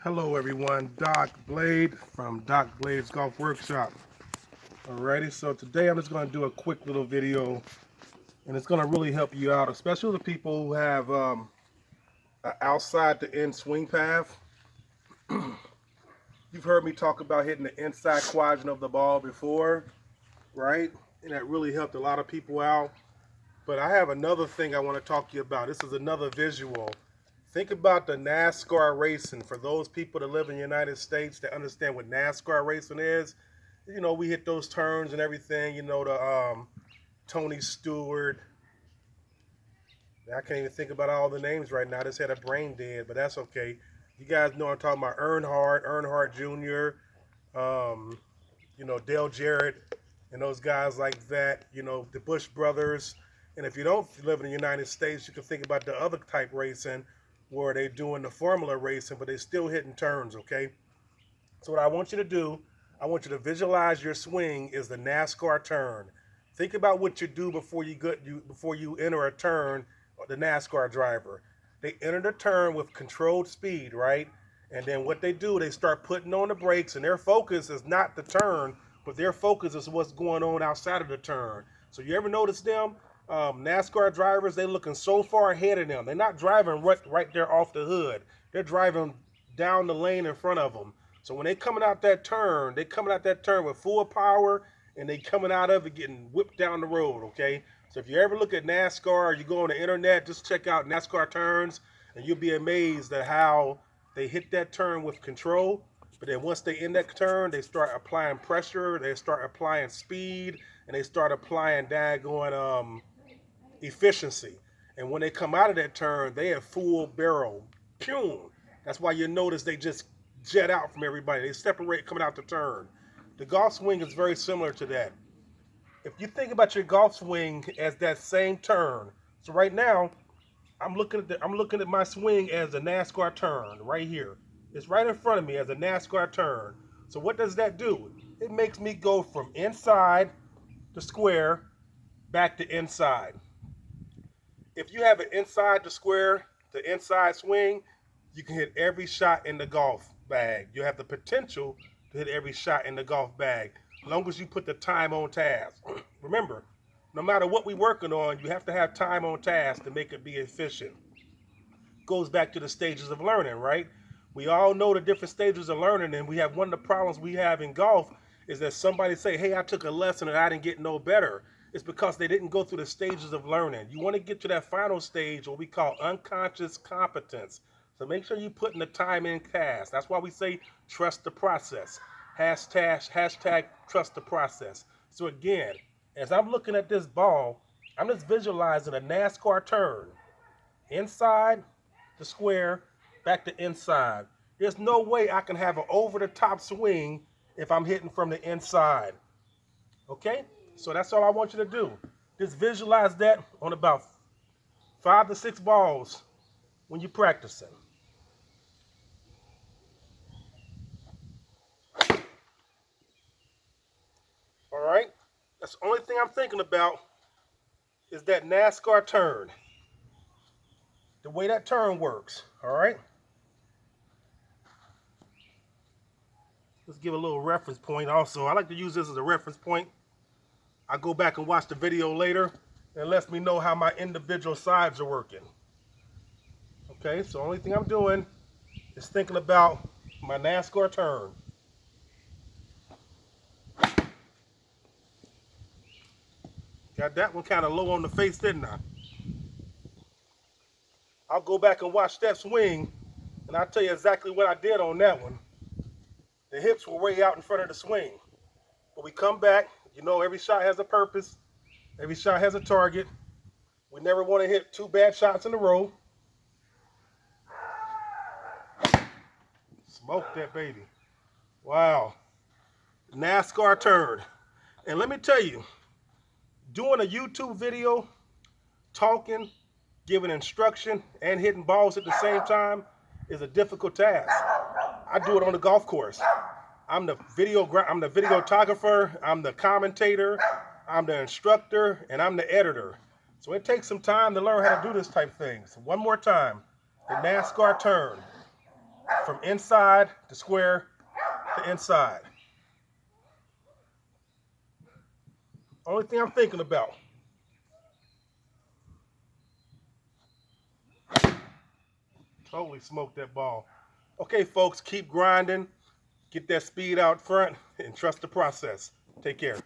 Hello everyone, Doc Blade from Doc Blade's Golf Workshop. Alrighty, so today I'm just going to do a quick little video, and it's going to really help you out, especially the people who have outside the in swing path. You've heard me talk about hitting the inside quadrant of the ball before, right? And that really helped a lot of people out. But I have another thing I want to talk to you about. This is another visual. Think about the NASCAR racing. For those people that live in the United States that understand what NASCAR racing is, you know, we hit those turns and everything, you know, the Tony Stewart. I can't even think about all the names right now. I just had a brain dead, but that's okay. You guys know I'm talking about Earnhardt Jr., you know, Dale Jarrett, and those guys like that, you know, the Bush brothers. And if you don't live in the United States, you can think about the other type racing where they're doing the formula racing, but they're still hitting turns, okay? So what I want you to do, I want you to visualize your swing is the NASCAR turn. Think about what you do before you enter a turn, the NASCAR driver. They enter the turn with controlled speed, right? And then what they do, they start putting on the brakes, and their focus is not the turn, but their focus is what's going on outside of the turn. So you ever notice them? NASCAR drivers, they looking so far ahead of them. They're not driving right there off the hood. They're driving down the lane in front of them. So when they coming out that turn, they coming out that turn with full power, and they coming out of it getting whipped down the road, okay? So if you ever look at NASCAR, or you go on the internet, just check out NASCAR turns, and you'll be amazed at how they hit that turn with control. But then once they end that turn, they start applying pressure, they start applying speed, and they start applying daggone efficiency. And when they come out of that turn, they have full barrel. Pew! That's why you notice they just jet out from everybody. They separate coming out the turn. The golf swing is very similar to that. If you think about your golf swing as that same turn, so right now I'm looking at my swing as a NASCAR turn right here. It's right in front of me as a NASCAR turn. So what does that do? It makes me go from inside the square back to inside. If you have an inside the square, the inside swing, you can hit every shot in the golf bag. You have the potential to hit every shot in the golf bag, as long as you put the time on task. Remember, no matter what we're working on, you have to have time on task to make it be efficient. Goes back to the stages of learning, right? We all know the different stages of learning, and we have one of the problems we have in golf is that somebody say, hey, I took a lesson and I didn't get no better. It's because they didn't go through the stages of learning. You want to get to that final stage, what we call unconscious competence. So make sure you put in the time in task. That's why we say trust the process. Hashtag trust the process. So again, as I'm looking at this ball, I'm just visualizing a NASCAR turn. Inside the square, back to inside. There's no way I can have an over-the-top swing if I'm hitting from the inside. Okay? So that's all I want you to do. Just visualize that on about 5 to 6 balls when you're practicing. All right? That's the only thing I'm thinking about is that NASCAR turn. The way that turn works. All right? Let's give a little reference point also. I like to use this as a reference point. I go back and watch the video later, and it lets me know how my individual sides are working. Okay, so the only thing I'm doing is thinking about my NASCAR turn. Got that one kind of low on the face, didn't I? I'll go back and watch that swing, and I'll tell you exactly what I did on that one. The hips were way out in front of the swing. But we come back, you know, every shot has a purpose. Every shot has a target. We never want to hit 2 bad shots in a row. Smoke that baby. Wow. NASCAR turn. And let me tell you, doing a YouTube video, talking, giving instruction, and hitting balls at the same time is a difficult task. I do it on the golf course. I'm the videographer, I'm the commentator, I'm the instructor, and I'm the editor. So it takes some time to learn how to do this type of thing. So one more time, the NASCAR turn. from inside to square to inside. Only thing I'm thinking about. Totally smoked that ball. Okay, folks, keep grinding. Get that speed out front and trust the process. Take care.